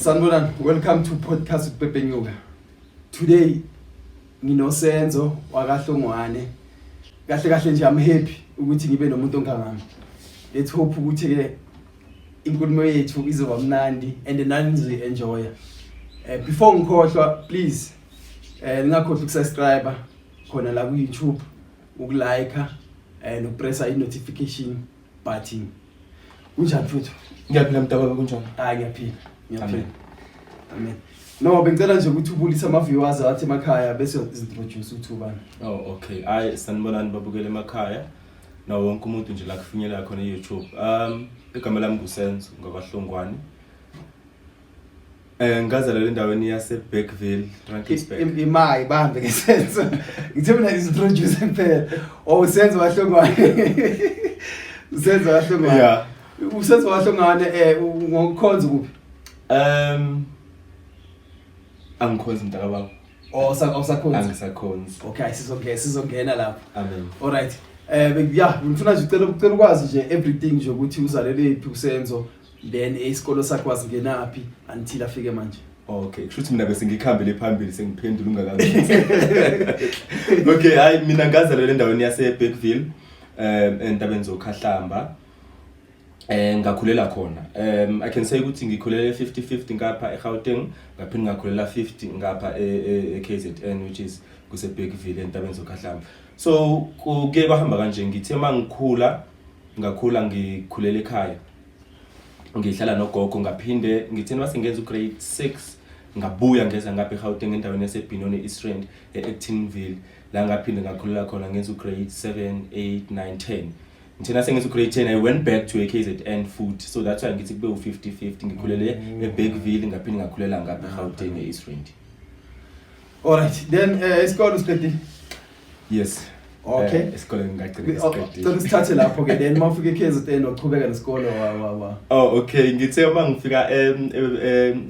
Sanibonani, welcome to podcast with Pepe Nyuka. Today ngino Senzo waka Hlomgwane. Kahle nje I'm happy ukuthi ngibe nomuntu ongangami. Let's hope ukuthi ke inkulumo yethu izoba mnandi and nani nizoenjoy. Before ngikhohlwa please ningakhohlwa ukusubscribe khona la ku YouTube, ukulike nokupressa i-notification button. Kunjani futhi? Ngiyaphila mntakami kunjani? Ngiyaphila. Amen. No, bengicela nje ukuthi ubulisa ama viewers athi emakhaya bese introduce uthubani. Oh okay. Sanibonani babukele emakhaya. Nawo wonke umuntu nje la kufinyela khona e-YouTube. Igama lami nguSenzo ngakwaHlomgwane. Ngazalelwa endaweni yase Bergville, Drakensberg. Imai bambe ke Senzo. Ngithe mina introduce kuphela. Oh Senzo waHlomgwane. Senzo waHlomgwane. Yeah. Usenzo waHlomgwane ngokukhonza kuphi? Angikhonzi mntaka baba. Awusakhonza. Angisakhonzi. Okay, sizongena lapho. Amen. All right. Ngifuna nje ucela ukwazi nje everything nje ukuthi uzalelephi uSenzo then isikolo sakho wazingenaphi until afike manje. Okay, kushuthi mina bese ngikhambele phambili sengiphendula ungakazi. Okay, mina ngazalelwa endaweni yase Bergville entabeni zoKhahlamba. Ngakhulela khona. I can say ukuthi ngikhulela 50-50 ngapha eGauteng, ngaphinde ngakhulela 50 ngapha eKZN which is kuse Bergville entabeni zoKhahlamba. So kuke bahamba kanje ngithe mangikhula ngakhula ngikhulela ekhaya. Ngihlala nogogo ngaphinde ngitheni wasengenza ugrade 6 ngabuya ngeza ngapha eGauteng endaweni yaseBinoni East Rand eActonville la ngaphinde ngakhulela khona ngenza ugrade 7 8 9 10. Ngithena sengenza ugrade 10 I went back to KZN food, so that's why ngithi kube u50-50 ngikhulele eBergville ngaphinde ngakhulela ngapha eGauteng eEast Rand. All right, then isikolo usiqedile? Yes. Okay. Isikole ngicela isikole. So sithathe lapho ke then mawufika eKZN uqhubeka nesikolo wa. Oh okay, ngithe mangifika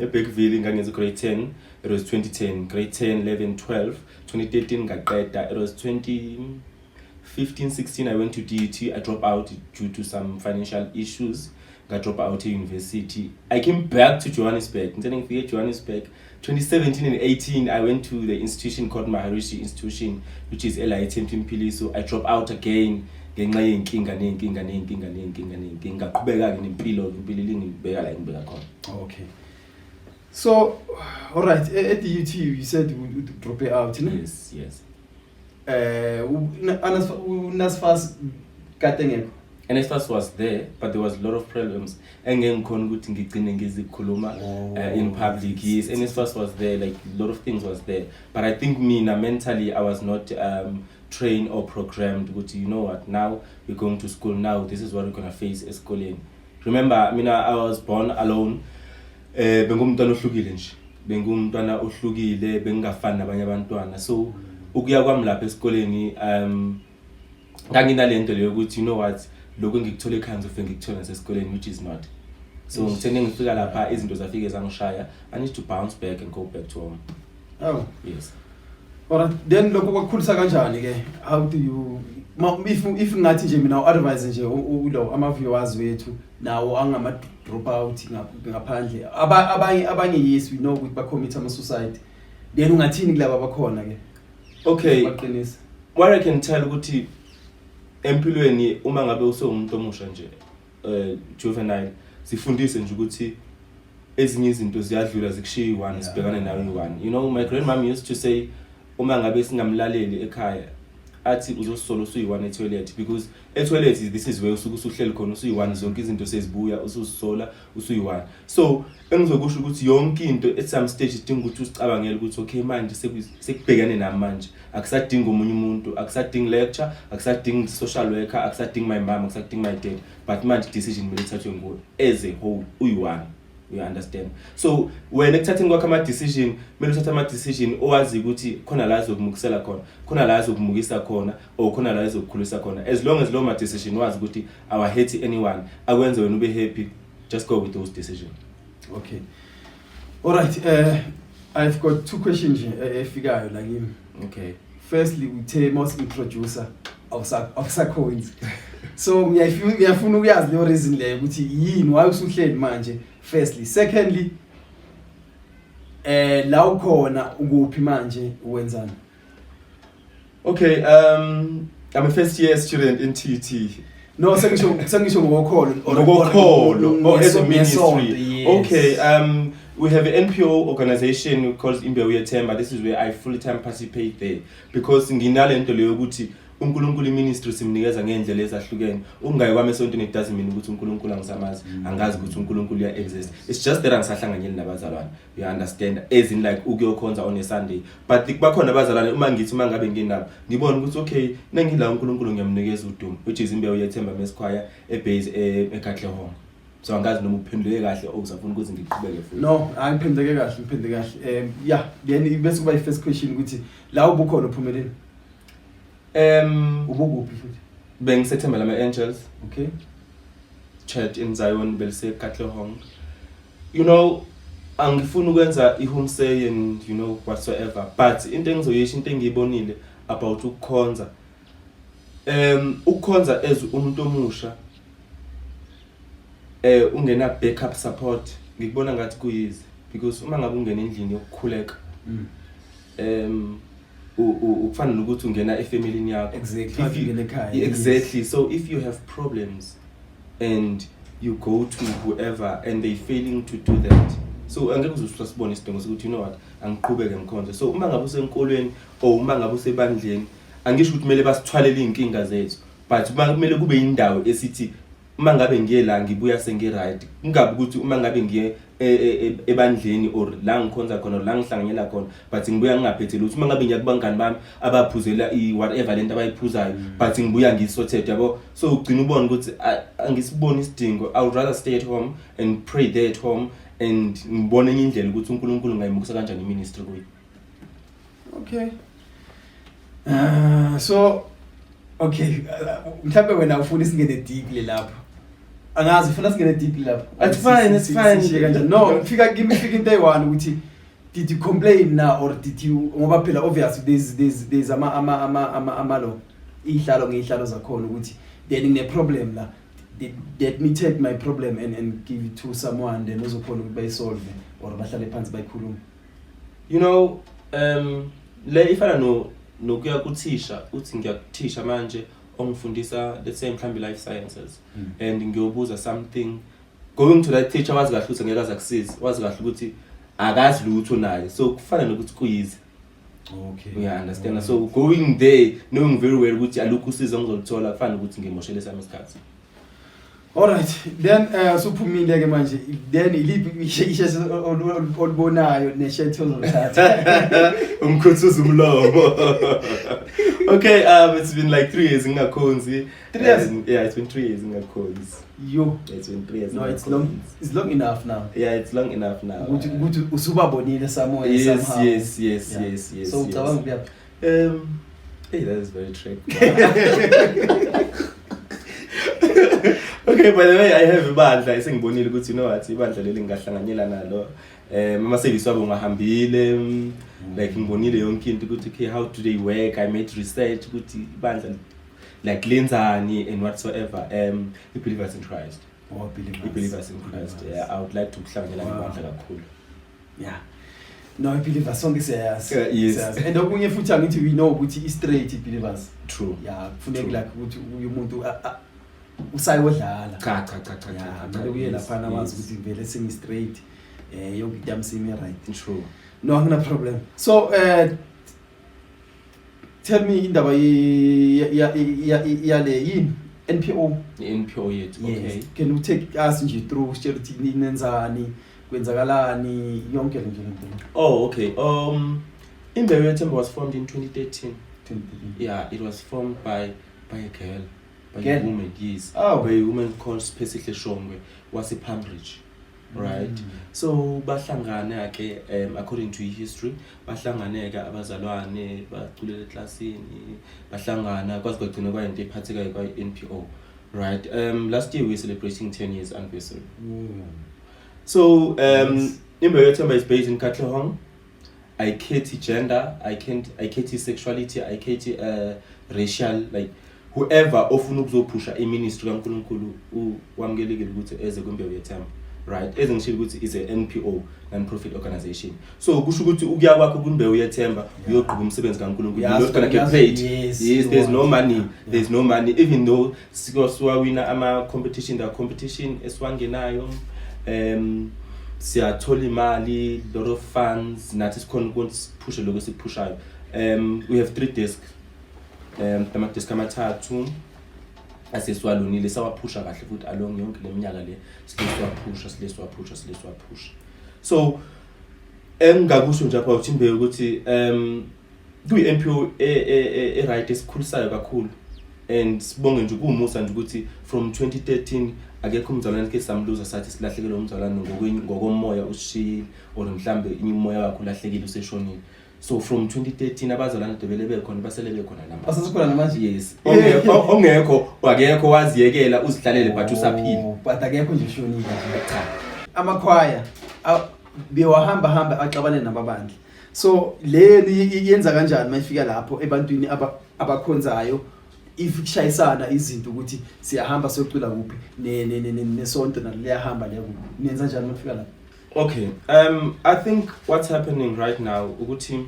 eBergville ngangenza grade 10, it was 2010, grade 10 11 12, 2013 ngaqeda, it was 2015-16 I went to DET. I dropped out due to some financial issues. I dropped out at university. I came back to Johannesburg. Then I Johannesburg. 2017 and 18 I went to the institution called Maharishi Institution, which is LIT Mpimpili. So I dropped out again. Ngenxa yenkinga ngaqhubeka ke nempilo ngibeka la ngibeka khona. Okay. So all right, at the UT you said you would drop it out, no? Yes. NSFAS katengeko. NSFAS was there, but there was a lot of problems. Engengikhona ukuthi ngigcine ngizikhuluma in public. Yes, NSFAS was there, like a lot of things was there. But I think mentally I was not trained or programmed. But you know what? Now we're going to school. Now this is what we're gonna face as schooling. Remember, I was born alone. Bengumntwana ohlukile nje. Bengumntwana ohlukile, bengafani nabanye abantwana. So ukuya kwami lapha esikoleni nganginalento leyo ukuthi you know what, lokho ngikuthole ekhaya ngizofike ngikuthola nasesikoleni, which is not. So ngithenge ngifika lapha izinto zafike zangishaya. I need to bounce back and go back to home. Oh yes. Alright, then lokho kwakukhulisa kanjani ke? How do you if ngathi nje mina advise nje ulo ama viewers wethu nawo angama drop out ngaphandle abanye yes we know ukuthi ba commit ama suicide, then ungathini kulabo abakhona ke? Okay, what I can tell ukuthi empilweni uma ngabe umuntu omusha nje juvenile sifundise nje ukuthi ezinye izinto ziyadlula zikushiya one sibhekane nayo one. You know, my grandmom used to say uma ngabe singamlaleli ekhaya athi uzosolo usuyi-one etoilet, because etoilet this is where usuke usuhleli khona usuyi-one, zonke izinto sezibuya usuzisola usuyi-one. So engizokusho ukuthi yonke into at some stage idinga ukuthi usicabangele ukuthi okay manje sekubhekane nami manje, akusadingi omunye umuntu, akusadingi lecture, akusadingi social worker, akusadingi my mom, akusadingi my dad, but manje decision kumele ithathwe nguwe as a whole uyi-one. You understand? So when ekuthatheni kwakho ama decision, kumele uthathe ama decision owazi ukuthi khona la ezokumukisela khona, khona la ezokumukisa khona, or khona la ezokukhulisa khona. As long as lo ma decision wazi ukuthi awa hate anyone, akwenze wena ube happy, just go with those decisions. Okay. All right, I've got two questions efikayo la kimi. Okay. Firstly, we must introducer of coins. So ngiyafuna ukuyazi le reason le ukuthi yini why usuhleli manje. Firstly, secondly, la ukhona ukuphi manje wenzani? Okay, I'm a first year student in TT. No, sengisho ngokholo or as a ministry. Yes. Okay, we have an NPO organization called Imbewu Yethemba. This is where I full time participate there because nginalento leyo ukuthi uNkulunkulu ministry simnikeza ngendlela ezahlukene. Ungayi kwami esontweni it doesn't mean ukuthi uNkulunkulu angisamazi. Angazi ukuthi uNkulunkulu uya exist. It's just that angisahlanganyeli nabazalwane. You understand? As in like ukuyokhonza on a Sunday. But bakhona abazalwane uma ngithi mangabe nginabo. Ngibona ukuthi okay, nengila uNkulunkulu ngiyamnikeza udumo, which is Imbewu Yethemba Meschoir ebase eKatlehong. So angazi noma uphendule kahle okusafuna ukuthi ngiqhubeke futhi. No, angiphendeke kahle. Yeah, then bese kuba i-first question ukuthi la ubukhona uphumeleni. Ubukuphi futhi? Bengisethemba lama Angels. Okay. Church in Zion belse Katlehong. You know, angifuna ukwenza ihome stay and you know whatsoever. But into engizoyisho into engiyibonile about ukukhonza. Ukukhonza as umuntu omusha ungena backup support ngikubona ngathi kuyizi because uma ngabe ungena endlini yokukhuleka ufana nokuthi ungena efamily yakho exactly so if you have problems and you go to whoever and they failing to do that so angeke uzosibona isidingo sokuthi you know what angiqhubeke ngikhonze so uma ngabe usenkolweni or uma ngabe usebandleni angisho ukuthi kumele basithwalele inkinga zethu but kumele kube indawo esithi uma ngabe ngiye la ngibuya sengiright kungabe ukuthi uma ngabe ngiye ebandleni or la ngikhonza khona la ngihlanganyela khona but ngibuya ngingaphethele ukuthi uma ngabe ngiya kubangani bami abaphuzela whatever lento abayiphuzayo but ngibuya ngisothed yabo so ugcina ubona ukuthi angisiboni isidingo I would rather stay at home and pray there at home and ngibone enye indlela ukuthi uNkulunkulu ngayimukisa kanjani iministry kuyi. Okay. So okay, mhlawumbe wena ufuna singene deep lapho. Angazi ufuna singene deep lapho. It's fine. No, fika into eyi-one ukuthi did you complain now or did you ngoba phela obviously there's ama lo ihlalo ngehlalo zakhona ukuthi then ine problem la let me take my problem and give it to someone then uzokhona ukuthi bayisolve or bahlale phansi bayikhuluma. You know, le ifana nokuya kuthisha uthi ngiyakuthisha manje ongifundisa let's say mhlambi life sciences and ngiyobuza something going to that teacher wazi kahle ukuthi ngeke azakusiza wazi kahle ukuthi akazi lutho naye so kufana nokuthi kuyizi. Okay, yeah, understand. So going there knowing very well ukuthi alukho usizo ngizolithola kufana ukuthi ngimoshele sami isikhathi. All right, then suphumile ke manje then iliphi ishese olibonayo neshetho ozothatha umkhuthuza umlomo. Okay, it's been like 3 years ngingakhonzi. 3 years? Yeah, it's been 3 years ngingakhonzi. Yo, it's been 3 years. No, it's long enough now. Yeah, it's long enough now. Ukuthi usubabonile somehow somehow. Yes. So ucabanga kuyaphi? Hey, that is very tricky. Okay, by the way, I have ibandla esengibonile ukuthi you know what ibandla leli ngingahlanganyela nalo mama service wabo ngahambile like ngibonile yonke into ukuthi okay how do they work I made research ukuthi ibandla like lenzani and whatsoever the believers in Christ. Oh, believers in Christ. Yeah, I would like to kuhlanganyela ibandla kakhulu. Yeah. No, believers sonke siyayazi. Yes. And okunye futhi angithi we know ukuthi straight believers. True. Yeah, kufuneka like ukuthi umuntu usayodlala cha ngeke uye lapha nawazi ukuthi vele sing straight yonke into yamsimi right. True. No, angina problem. So tell me indaba yale yini NPO yet. Okay. Can you take us nje through charity ninenzani kwenzakalani yonke le nto. Oh, okay. Imbewu Yethemba was formed in 2013. Yeah, it was formed by a girl. By a woman, yes. Oh. By a woman called Specifically Hlomgwane, was a Pambridge, right? So bahlangana ke according to history, bahlangana ke abazalwane baculela classini, bahlangana kwazi kwagcina kwayinto ephathekayo kwa NPO, right? Last year we were celebrating 10 years anniversary. So Imbewu Yethemba is based in Katlehong. I cater gender, I cater sexuality, I cater racial, like whoever ofuna ukuzopusha iministry kaNkulunkulu wamkelekile ukuthi eze kwimbewu yethemba right? Ezingishilo ukuthi is a NPO, non-profit organization. So kusho ukuthi ukuya kwakho kumbewu yethemba uyogqiba umsebenzi kaNkulunkulu. You're not gonna get paid. Yes, there's no money. There's no money, even though siwawina ama-competition, the competition esiwangenayo, siyathola imali, lot of funds, nathi sikhona ukuphusha lokho sikuphushayo. We have 3 desks. Ama-desk amathathu asesiwalunile sawaphusha kahle futhi along yonke leminyaka le silesiwaphusha. So engakusho nje apha uthimbe ukuthi kuyi-NPO right esikhulisayo kakhulu, and sibonge nje kuumusa nje ukuthi from 2013 akekho umzalwane ke samluza sathi silahlekelwe umzalwane ngokomoya usishiyile or mhlambe umoya wakho ulahlekile useshonile. So from 2013 abazalwane debele bekhona basele bekhona nami. Asasikhona namanje. Yes. Ongekho wakekho waziyekela uzihlalele but usaphila. But akekho nje shonile. Cha. Amakhwaya bewahamba axabane nababandla. So le yenza kanjani mayifika lapho ebantwini abakhonzayo if kushayisana izinto ukuthi siyahamba siyocula kuphi nesonto naliyahamba leyo nenza njani mayifika lapho? Okay, I think what's happening right now ukuthi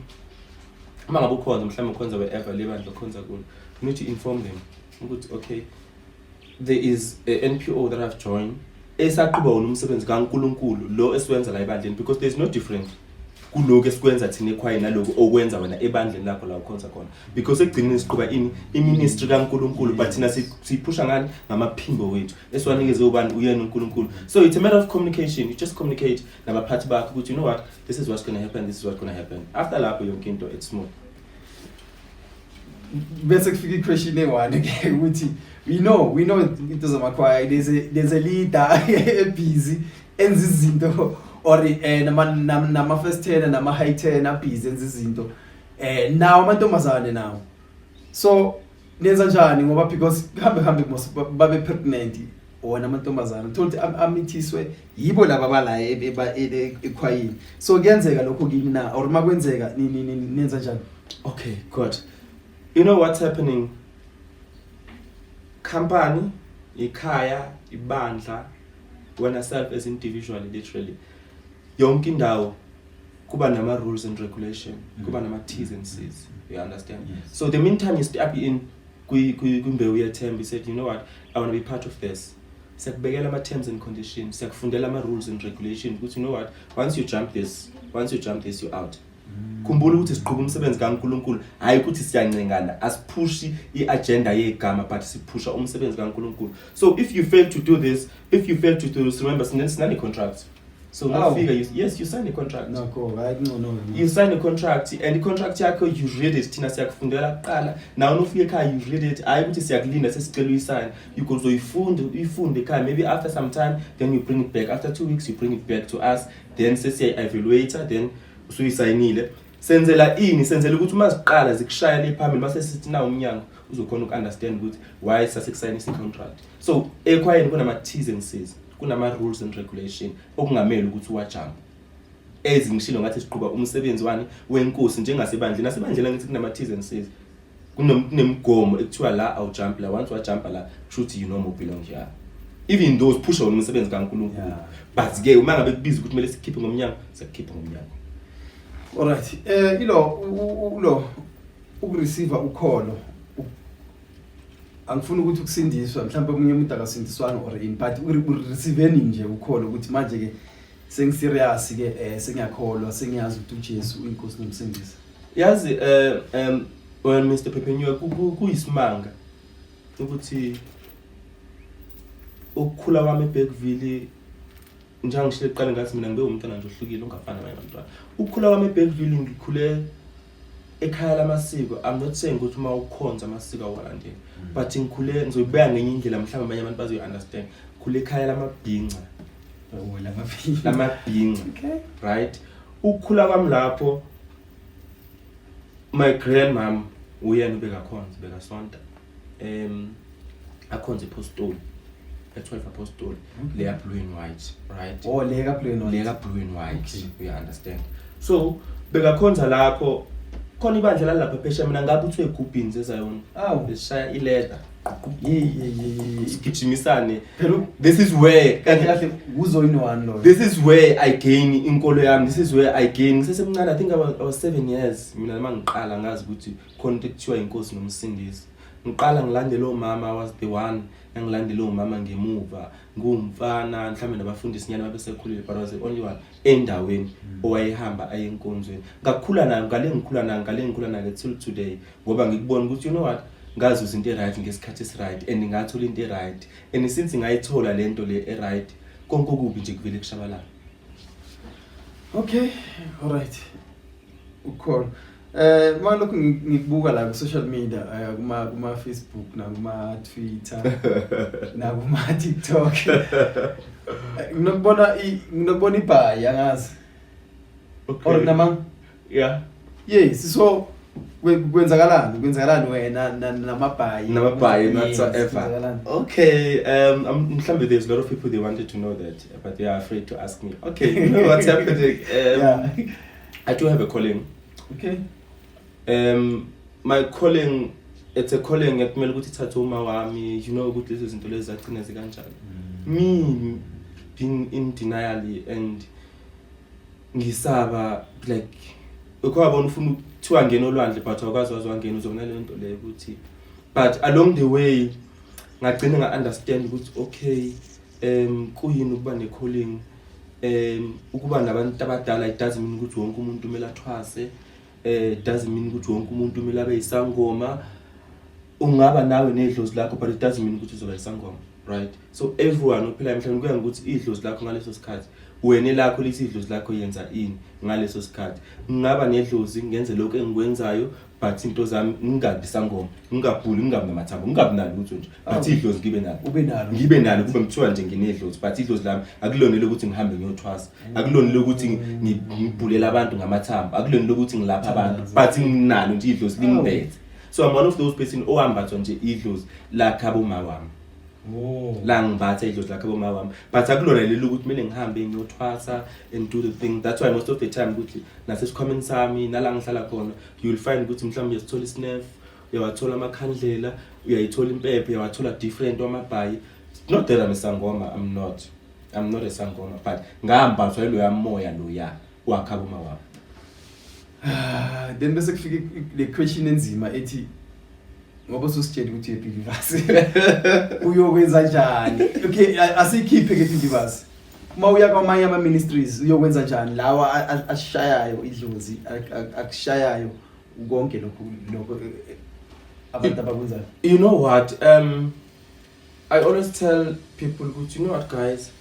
uma ngabe ukhonza mhlawumbe ukhonza wherever lebandla ukhonza kulo, you need to inform them ukuthi okay, there is a NPO that I've joined esaqhuba wona umsebenzi kaNkulunkulu lo esiwenza la ebandleni, because there's no difference kuloko esikwenza thina ekhaya naloko okwenza wena ebandleni lakho la ukhonza khona, because ekugcineni siqhuba ministry kaNkulunkulu but thina siphusha ngani ngamaphimbo wethu esiwanikeze ubani uyena uNkulunkulu. So it's a matter of communication. You just communicate nabaphathi bakho ukuthi you know what, this is what's going to happen, this is what's going to happen. After lapho yonke into it's smooth. Bese kufika question e1 ke ukuthi we know into zamakhwaya, there's a leader busy enza izinto or nama first tenor nama high tenor busy enza izinto nawo amantombazane nawo. So nenza njani ngoba because hambe babe pregnant wona amantombazane uthole amithiswe yibo laba bala ekhwayini. So kuyenzeka lokho kini na or makwenzeka nenza njani? Okay, good. You know what's happening? Company, ikhaya, ibandla, when I serve as individually, literally, yonke indawo kuba nama rules and regulation, kuba nama T's and C's. You understand? Yes. So the meantime you step in kumbewu yethemba, you said, you know what, I want to be part of this. Siyakubekela ama terms and conditions, siyakufundela ama rules and regulations, because you know what, once you jump this, you're out. Khumbula ukuthi siqhuba umsebenzi kaNkulunkulu, hayi ukuthi siyancengana, asiphushi iagenda yegama but siphusha umsebenzi kaNkulunkulu. So if you fail to do this, remember sinani contract. So yes, you sign a contract. No, right? No. You sign a contract, and the contract yakho you read it, thina siyakufundela kuqala. Now nofika ekhaya you read it, hayi ukuthi siyakulinda sesicela uyisign. You go so uyifunde ekhaya, maybe after some time then you bring it back. After 2 weeks you bring it back to us, then sesiya-evaluator, then usuyisayinile. Senzela ukuthi uma siqala zikushaya le phambili base sithi na umnyango uzokhona ukunderstand ukuthi why sasikusayina i-contract. So ekhwayeni kunama T's and C's, kunama rules and regulation okungamela ukuthi uwajump. Ezingishilo ngathi siqhuba umsebenzi wani wenkosi njengasebandleni. Nasebandleni ngithi kunama T's and C's. Kunemgomo ekuthiwa la awujump la, once wajump la truth you no more belong here. Even those push on umsebenzi kaNkulunkulu. But ke uma ngabe kubiza ukuthi kumele sikhiphe ngomnyango, sikhiphe ngomnyango. Alright, ukureceive ukholo angifuni ukuthi ukusindiswa mhlawumbe umunye umuntu akasindiswana or in but ureceive nje ukholo ukuthi manje ke sengiserious ke sengiyakholwa sengiyazi ukuthi uJesu uyinkosi nomsindisi. Yazi when Mr Pepenywa kuyisimanga ukuthi ukukhula kwami eBergville njalo ngishile eqala ngathi mina ngibe umntwana nje ohlukile ongafana nabanye abantwana. Ukukhula kwami eBergville ngikhule ekhaya lamasiko. I'm not saying ukuthi uma ukhonza amasiko awalandeli, but ngikhule ngizoyibeka ngenye indlela mhlawumbe abanye abantu bazoyi understand. Khule ekhaya lamabhinca. Lamabhinca. Okay. Right? Ukukhula kwami lapho my grandmom uyena ubekakhonza bekasonta. Akhonza ePostoli. At 12 Apostoli, layer blue and white, right? Oh, layer blue and white. Layer blue and white. Okay. We understand. So, bekakhonza lapho khona ibandla lapha phesha mina ngabe uthwe igubhini zezayona. Oh, besishaya ileather. sigijimisane. Phela This is where kahle uzoyinwani lo. this is where I gain inkolo yami. This is where I gain. Ngisesemncane, I think I was 7 years. Mina mangiqala ngazi ukuthi khona kuthiwa inkosi nomsindisi. Ngiqala ngilandela omama, I was the one engilandela omama ngemuva. Ngumfana mhlawumbe nabafundisi nyana babesekhulile, but I was the only one endaweni owayehamba ayenkonzweni. Ngakhula nayo ngale till today ngoba ngikubona ukuthi you know what, ngazi izinto right ngesikhathi esiright and ngathola into right, and since ngayithola lento le right konke okubi nje kuvele kushabalala. Okay, all right. Ukhona. Malokhu ngikubuka la ku social media, kuma Facebook na kuma Twitter na kuma TikTok. Nginokubona ibhayi angazi. Okay. Or namang Yeah. yes, so kwenzakalani wena namabhayi whatsoever. Okay, mhlawumbe there's a lot of people they wanted to know that, but they are afraid to ask me. Okay, you know what's happening? Yeah. I do have a calling. Okay. My calling, it's a calling ekumele ukuthi ithathe uma wami, you know ukuthi lezi zinto lezi zagcina zikanjani. Me being in denial and ngisaba like ukwabona ufuna ukuthiwa ngena olwandle but awukwazi wazwangena uzokuna le nto le ukuthi, but along the way ngagcina nga-understand ukuthi okay, kuyini ukuba ne-calling, ukuba nabantu abadala, it doesn't mean ukuthi wonke umuntu kumele athwase, it doesn't mean ukuthi wonke umuntu kumele abe yisangoma. Ungaba nawe nedlozi lakho, but it doesn't mean ukuthi uzoba yisangoma, right? So everyone uphila emhlabeni kuya ngokuthi idlozi lakho ngaleso sikhathi, wena lakho lithi idlozi lakho yenza ini ngaleso sikhathi. Ngingaba nedlozi ngenze lokho engikwenzayo, but into zami ngingabi sangoma, ngingabhuli, ngingabi namathambo, ngingabi nalo lutho nje, but idlozi ngibe nalo kube ngithiwa nje nginedlozi, but idlozi lami akulonele ukuthi ngihambe ngiyothwasa, akulonele ukuthi ngibhulela abantu ngamathambo, akulonele ukuthi ngilapha abantu, but nginalo nje idlozi lingibethe. So I'm one of those person ohambathwa nje idlozi la khabo mawami. La ngibathe idlozi la khabo mawami, but akulona lelo ukuthi kumele ngihambe ngiyothwasa and do the thing. That's why most of the time ukuthi nasesikhomeni sami nala ngihlala khona you will find ukuthi mhlawumbe uyasithola isnef, uyawathola amakhandlela, uyayithola impepho, uyawathola different amabhayi. Not that I'm a sangoma, I'm not a sangoma, but ngahambathwa lo yamoya lo ya wakhabo mawami. Then bese kufika le question enzima ethi ngoba usitshela ukuthi uyebhilivasi uyokwenza njani. Okay, asikhiphe ke bhilivasi. Uma uya kwamanye ama ministries uyokwenza njani lawa ashayayo idlozi akushayayo konke lokho abantu abakwenzayo. You know what, I always tell people ukuthi you know what guys,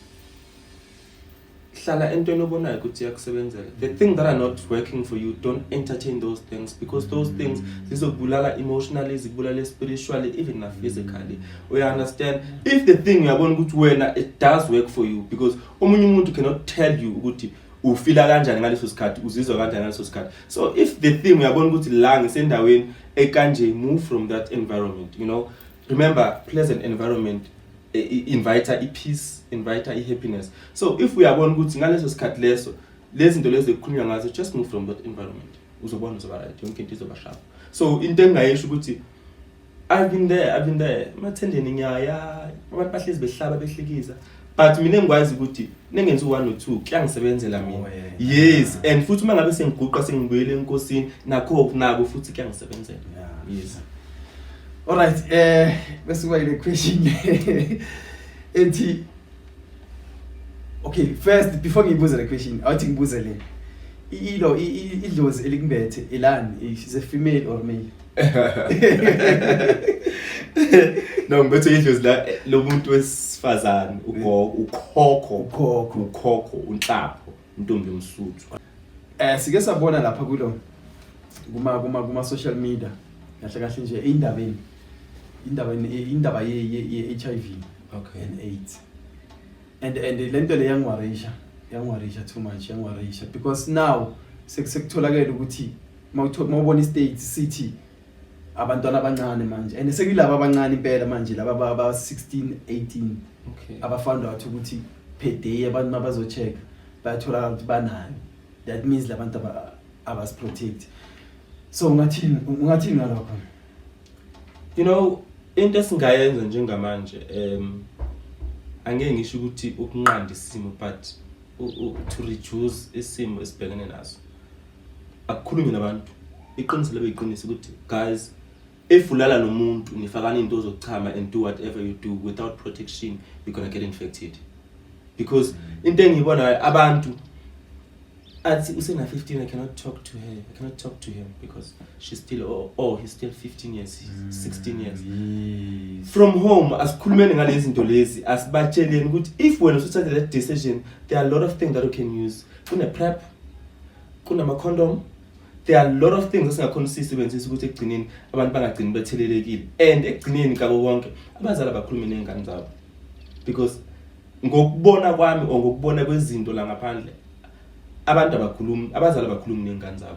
hlala entweni obonayo ukuthi iyakusebenzela. The things that are not working for you, don't entertain those things, because those things zizokubulala emotionally, zikubulala spiritually, even na physically. We understand if the thing uyabona ukuthi wena it does work for you, because omunye umuntu cannot tell you ukuthi ufila kanjani ngaleso sikhathi, uzizwa kanjani ngaleso sikhathi. So if the thing uyabona ukuthi la ngisendaweni ekanje, move from that environment, you know. Remember, pleasant environment invite peace, invite happiness. So if we are one good thing, ngaleso sikhathi leso lezi zinto lezo ekukhulunywa ngazo, just move from that environment, uzobona uzoba right, yonke into izoba sharp. So into engayisho ukuthi I've been there mathendeni ngiyaya, abantu bahlezi behlaba behlikiza, but mina ngikwazi ukuthi nengenza u1 no2 kuyangisebenzela mina. Yes, and futhi uma ngabe sengiguqa sengibuyele enkosini nakho nabo futhi kuyangisebenzela. Yes. All right, bese kuba ile question ethi okay, first before ngibuza the question awuthi ngibuze le idlozi elikumbethe elani, is a female or male? No, ngibethe idlozi la lo muntu wesifazane, ukhokho unhlapho, intombi yomsuthu. Sike sabona lapha kuma social media kahle nje indaba ye HIV, okay, and AIDS, and lento le yangwarisha too much, yangwarisha, because now sekutholakala ukuthi mawubona istates city abantwana abancane manje, and sekuyilabo abancane impela manje laba ba 16 18, okay, abafound out ukuthi per day abantu mabazocheck bayathola ukuthi banayo. That means labantu abas protect. So ungathini ngalokho? You know, into esingayenza njengamanje angeke ngisho ukuthi ukunqanda isimo but to reduce isimo esibhekene naso akukhulunywe nabantu iqiniso lebe iqiniso ukuthi guys if ulala nomuntu nifakana into zokuchama and do whatever you do without protection you're going to get infected because into engiyibona abantu athi usena 15 I cannot talk to her I cannot talk to him because she's still he's still 15 years 16 years from home asikhulumeni ngalezi zinto lezi asibatsheleni ukuthi if wena usuthatha that decision there are a lot of things that you can use kuna prep kuna ma condom there are a lot of things esingakhona usisebenzisa ukuthi egcineni abantu bangagcini bethelelekile and egcineni kabo bonke abazali abakhuluma nezingane zabo because ngokubona kwami ngokubona kwezinto la ngaphandle abantu abazali abakhuluma nezingane zabo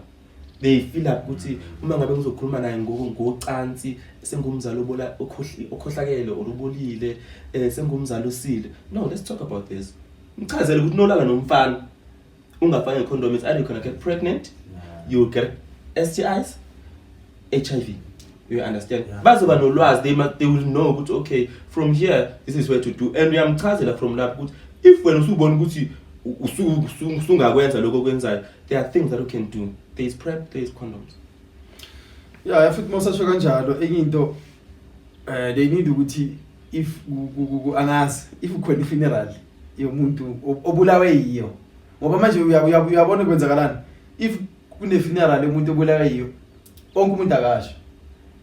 they feel ukuthi uma ngabe ngizokhuluma naye ngocansi sengumzali okhohlakele olubolile sengumzali usile no let's talk about this ngichazela ukuthi nolala nomfana ungafanya condom it's either you can get pregnant you will get STIs HIV you understand bazoba nolwazi they will know ukuthi okay from here this is where to do and uyamchazela from lapho ukuthi if wena usubona ukuthi usungakwenza lokho kwenzayo there are things that you can do there is prep there is condoms futhi mosasho kanjalo enye into they need ukuthi if angazi if ukhona funeral yomuntu obulawe yiyo ngoba manje uyabona kwenzakalana if kune funeral yomuntu obulawe yiyo bonke umuntu akasho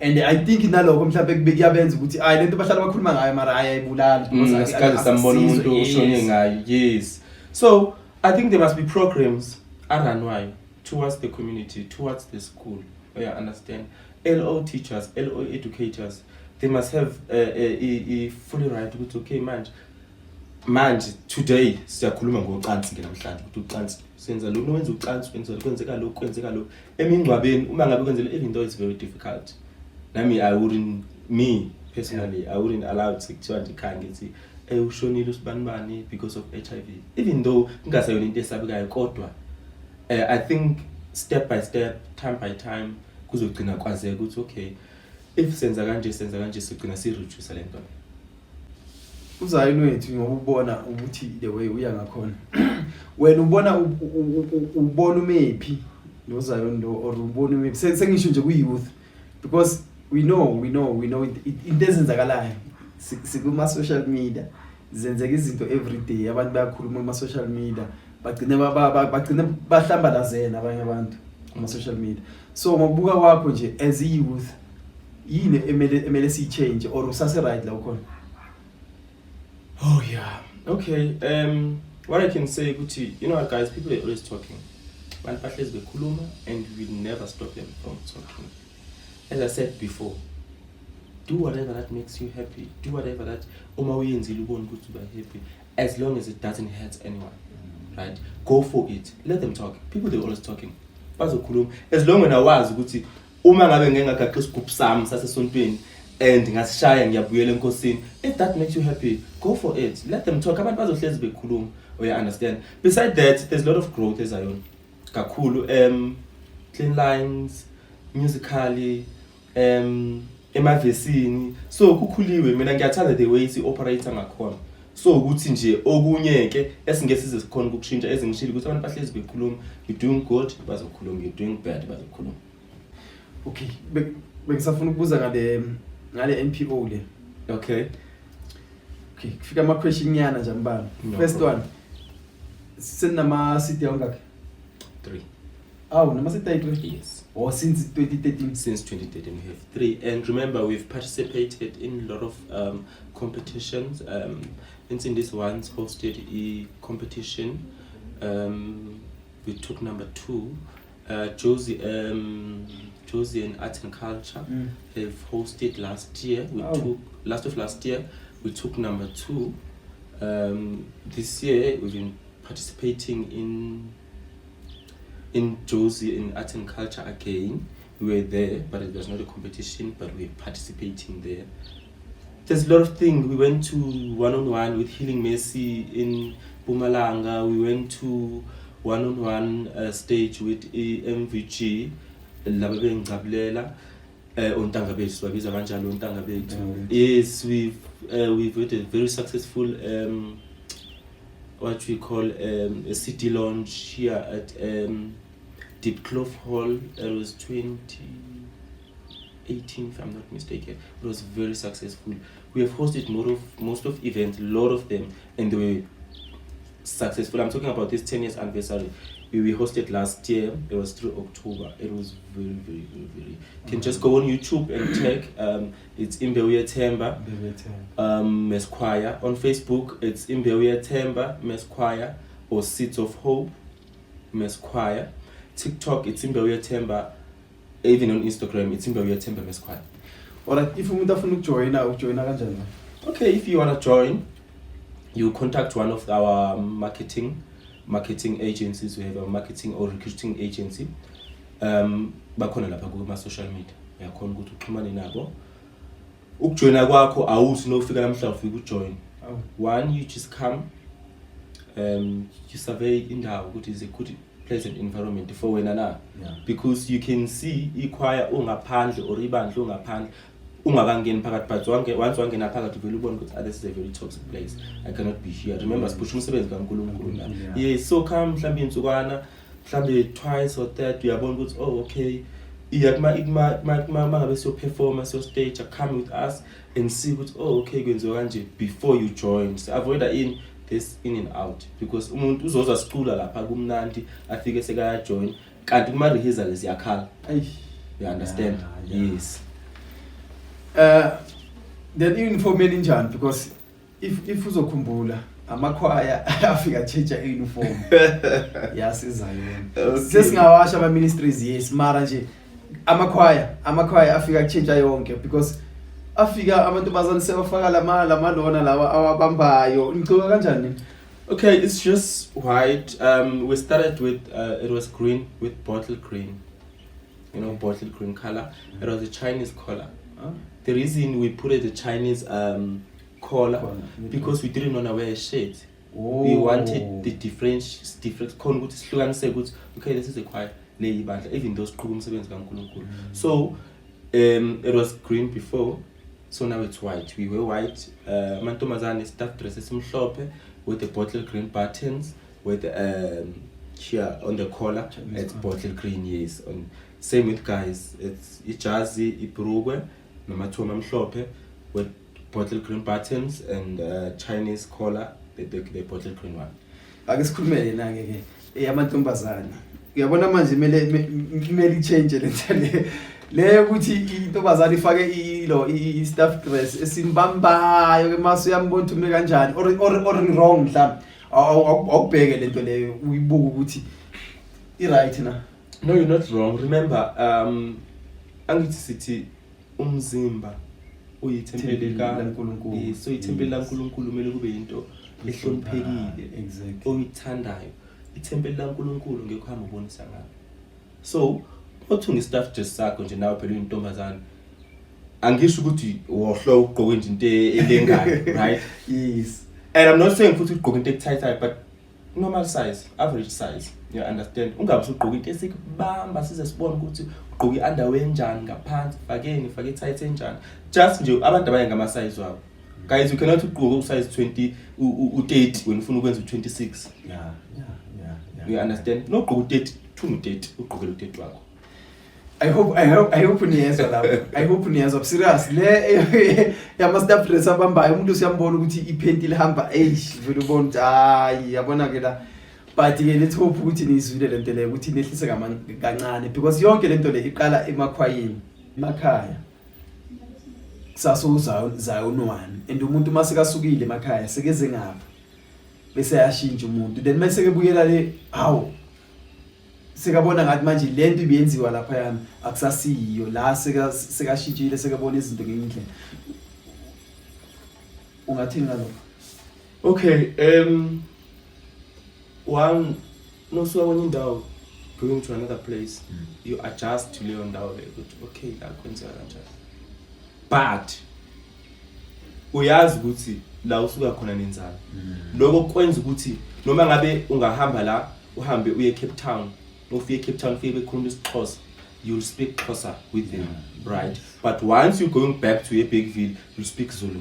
and I think naloko mhlawumbe kuyabenza ukuthi lento bahlala bakhuluma ngayo mara ayayibulala because sambona umuntu oshone ngayo yes. So I think there must be programs aranwayo towards the community, towards the school. You understand? LO teachers, LO educators, they must have a fully right to okay manje today siyakhuluma ngocansi namhlanje ukuthi ucansi senza lo wenza ucansi kwenzeka lokho emingcwabeni uma ngabe kwenzela even though it's very difficult. Me personally I wouldn't allow it to andikhange ngithi ushonile usibanibani because of HIV even though ngingasayona into esabekayo kodwa I think step by step time by time kuzogcina kwazeka ukuthi okay if senza kanje sigcina si reduce lento uzayini wethu ngoba ubona ukuthi the way uya ngakhona wena ubona umephi nozayondo or ubona umephi sengisho nje ku youth because we know into ezenzakalayo sikuma social media zenzeka izinto every day abantu bayakhuluma kuma social media bagcina bahlambalazena abanye abantu kuma social media so ngokubuka kwakho nje as a youth yini emele si change or usase right la ukhona oh yeah okay what I can say ukuthi you know what guys people are always talking abantu bahlezi bekhuluma and we will never stop them from talking as I said before do whatever that makes you happy do whatever that uma uyenzile ubone ukuthi uba happy as long as it doesn't hurt anyone right go for it let them talk people they always talking bazokhuluma as long wena wazi ukuthi uma ngabe ngengagaqa isigubhu sami sasesontweni and ngasishaya ngiyabuyela enkosini if that makes you happy go for it let them talk abantu bazohlezi bekhuluma you understand besides that there's a lot of growth ezayona kakhulu clean lines musically emavesini so kukhuliwe mina ngiyathanda the way si operate ngakhona so ukuthi nje okunyeke esingesize sikhona ukushintsha ezingishilo ukuthi abantu bahlezi bekhuluma you doing good bazokhuluma you doing bad bazokhuluma okay bengisafuna ukubuza ngale NPO le okay kufika ama question yana nje mbala first one sinama city ongakhe 3 nama city 3 yes or since 2013 since 2013 we have 3 and remember we've participated in a lot of competitions in this one's hosted a competition we took number 2 Josie and Art and Culture have hosted last year last year we took number 2 this year we've been participating in Josie in Art and Culture again. We were there, but it was not a competition, but we were participating there. There's a lot of things. We went to one-on-one with Healing Mercy in Mpumalanga. We went to one-on-one stage with MVG, Labebe Ngablela. ontanga bethu sibabiza kanjalo ontanga bethu. Yes, we've had a very successful what we call a city launch here at Deep Clough Hall. It was 2018 if I'm not mistaken. It was very successful. We have hosted most of events, a lot of them, and they were successful. I'm talking about this 10 years anniversary. We hosted last year. It was through October. It was very. You can just go on YouTube and check. It's Imbewu Temba Mesquire. On Facebook, it's Imbewu Temba Mesquire or Seeds of Hope Mesquire. TikTok, it's Imbewu Temba. Even on Instagram, it's Imbewu Temba Mesquire. Alright, if umuntu afuna ukujoyina kanjani? Okay, if you want to join, you contact one of our marketing agencies. We have a marketing or recruiting agency. Bakhona lapha kuma social media. Uyakhona ukuthi uxhumane nabo. Ukujoina kwakho awuthi nofika namhla ufika ujoin. One, you just come, you survey indawo ukuthi is a good pleasant environment for wena na. Because you can see ikhwaya ungaphandle or ibandla ungaphandle ungakangeni phakathi, but once wangena phakathi vele ubone ukuthi this is a very toxic place. I cannot be here. Remember siphusha umsebenzi kaNkulunkulu la. Yes, so come mhlambe insukwana, mhlambe twice or that uyabona ukuthi okay, ngabe siyo performance siyo stage, come with us and see ukuthi okay kwenziwa kanje before you join. So avoid in and out, because umuntu uzoza sicula lapha kumnandi afike sekaya join kanti kuma rehearsals yakhala. You understand? Yes. Then uniform njani, because if uzokhumbula amakhwaya afika change uniform yasiza yona. Sesingawasha ama ministries yes, mara nje amakhwaya afika change yonke, because afika amantombazane sebafaka lamalona lawa awabambayo. Ngicela kanjani? Okay, it's just white. We started with it was green with bottle green. You know, bottle green color. It was a Chinese color. The reason we put it a Chinese collar because we didn't want to wear a shirt. We wanted the different okay, this is a quite lady band, even those so it was green before, so now it's white. We were white. Mantomazane staff dresses mhlophe with the bottle green buttons with here on the collar it's bottle green, yes. Same with guys, it's ijazi ibrugwe namatoma mhlophe with bottle green buttons and Chinese collar, the bottle green one. Ake sikhulumele nange ke yamantombazane. Uyabona manje kumele change le ukuthi intombazane ifake i staff dress esimbambayo ke maso yambona ukuthi kanjani or wrong mhlawumbe awubheke lento leyo uyibuka ukuthi I right na. No, you're not wrong. Remember angithi sithi umzimba uyithempeli kaNkulunkulu. So ithempeli laNkulunkulu kumele kube into ehloniphekile, exactly, oyithandayo. Ithempeli laNkulunkulu ngeke uhamba ubonisa ngalo. So othunga staff dress sakho nje nawe phela uyintombazane, angisho ukuthi wohlo ugqoke nje into elengayo, right? Yes. And I'm not saying futhi ugqoke into tight, but normal size, average size. You understand? Ungabe usugqoka into esikubamba size sibone ukuthi ugqoke underwear enjani ngaphansi, fake tight enjani. Just nje abantu abaye ngama size wabo. Guys, you cannot ugqoka size 20 u30 when ufuna ukwenza u26. Yeah. You understand? No ugqoka u30, thunga u30, ugqoke u30 wakho. I hope niyezwa lapho. I hope niyezwa serious. Le yama staff dress abambayo umuntu usiyambona ukuthi iphenti lihamba vele ubona hayi yabona ke la. But ke let's hope ukuthi nizwile lento le ukuthi nehlise kancane, because yonke lento le iqala emakhwayeni, emakhaya. Saso zayo nowani and umuntu mase kasukile emakhaya sekeze ngapha bese yashintsha umuntu, then mase kebuyela le sekabona ngathi manje lento ibiyenziwa lapha yana akusasiyo la sekashintshile sekabona izinto ngendlela. Ungathini ngalo? Okay, one no so when indawo going to another place, you adjust to leyo ndawo le ukuthi okay la kwenza kanjani. But uyazi ukuthi la usuka khona nenzalo. Lokho kwenza ukuthi noma ngabe ungahamba la uhambe uye Cape Town, ufike Cape Town ufike bekhuluma isiXhosa, you'll speak closer with them, right? But once you're going back to a Bigville, you speak Zulu.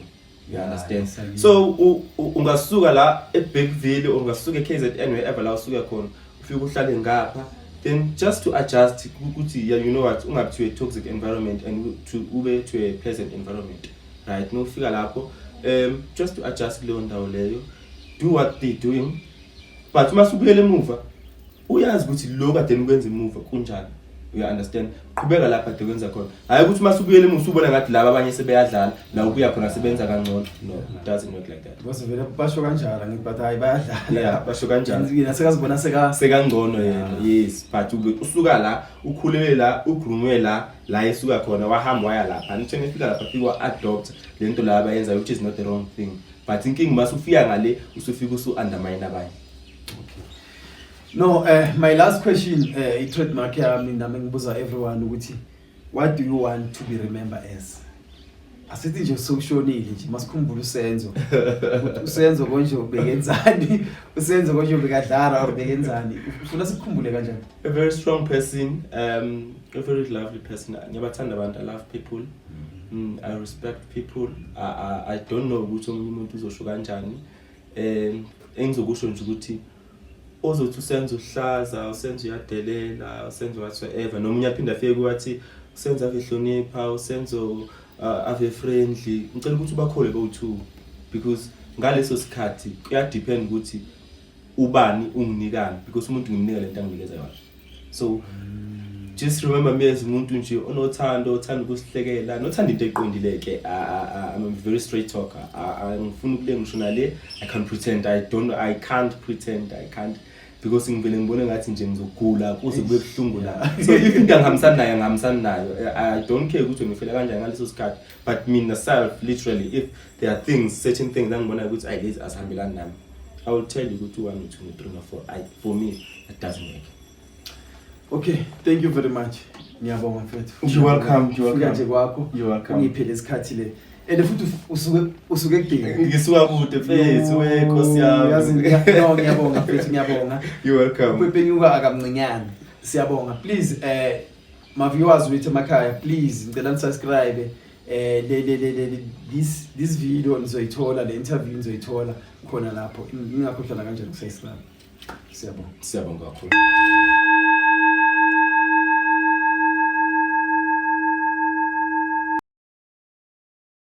You understand? Exactly. So ungasuka la eBigville ungasuka eKZN wherever la usuka khona ufike uhlale ngapha, then just to adjust ukuthi you know what, ungabe to a toxic environment and to ube to a pleasant environment, right? No fika lapho just to adjust kuleyo ndawo leyo, do what they doing, but masubuyele emuva uyazi ukuthi lo kade nikwenza emuva kunjani. You understand? Qhubeka lapha kade kwenza khona, hayi ukuthi masubuyele emuva usubona ngathi laba abanye sebeyadlala la ukuya khona sebenza kangcono. No, it doesn't work like that. Because vele basho kanjalo ngithi but hayi bayadlala. Yeah, basho kanjalo. Yena sekazibona sekangcono yena. Yes, but usuka la ukhulele la ugrumwe la esuka khona wahamba waya lapha nithe ngifika lapha fikwa adopt lento la abayenza, which is not the wrong thing, but inking masufika ngale usufika usu undermine abanye. No, my last question, trademark yami nami ngibuza everyone ukuthi what do you want to be remembered as? Asithi nje sokushonile nje masikhumbule uSenzo. uSenzo konje ubekenzani? uSenzo konje ubekadlala ubekenzani? Ufuna sikukhumbule kanjani? A very strong person, a very lovely person. Ngiyabathanda abantu, I love people. I respect people. I don't know ukuthi omunye umuntu uzosho kanjani. Engizokusho nje ukuthi ozothi uSenzo uhlaza, uSenzo uyadelela, uSenzo whatsoever, nomunye aphinda afike kwathi uSenzo ave hlonipha, uSenzo ave friendly. Ngicela ukuthi ubakhole bo2 because ngaleso sikhathi kuya depend ukuthi ubani unginikani, because umuntu ngimnika lento anginikeza yona. So just remember me as umuntu nje onothando, othanda ukusihlekela, nothanda into eqondileke. I'm a very straight talker. Ngifuna ukule ngisho nale, I can't pretend. I can't pretend. I can't, because ngivele ngibone ngathi nje ngizogula kuze kube buhlungu la. So if into ngihambisana nayo, I don't care ukuthi ngifela kanjani ngaleso sikhathi, but mina self literally, if there are things, certain things ngibona ukuthi lezi asihambelani nami, I will tell you ukuthi 1 or 2 or 3 or 4. For me it doesn't work. Okay, thank you very much. Ngiyabonga mfethu. You're welcome. Fika nje kwakho. You're welcome. Ungiphele isikhathi le. And futhi usuke kudini. Ngisuka kude mfethu wenkosi yami. Yazi ngiyabonga mfethu, ngiyabonga. You're welcome. Upepenyuka akamncinyane. Siyabonga. Please my viewers wethu emakhaya, please ngicela subscribe. This video nizoyithola, le interview nizoyithola khona lapho. Ngingakhohlwa kanjani ukusubscribe. Siyabonga. Siyabonga kakhulu.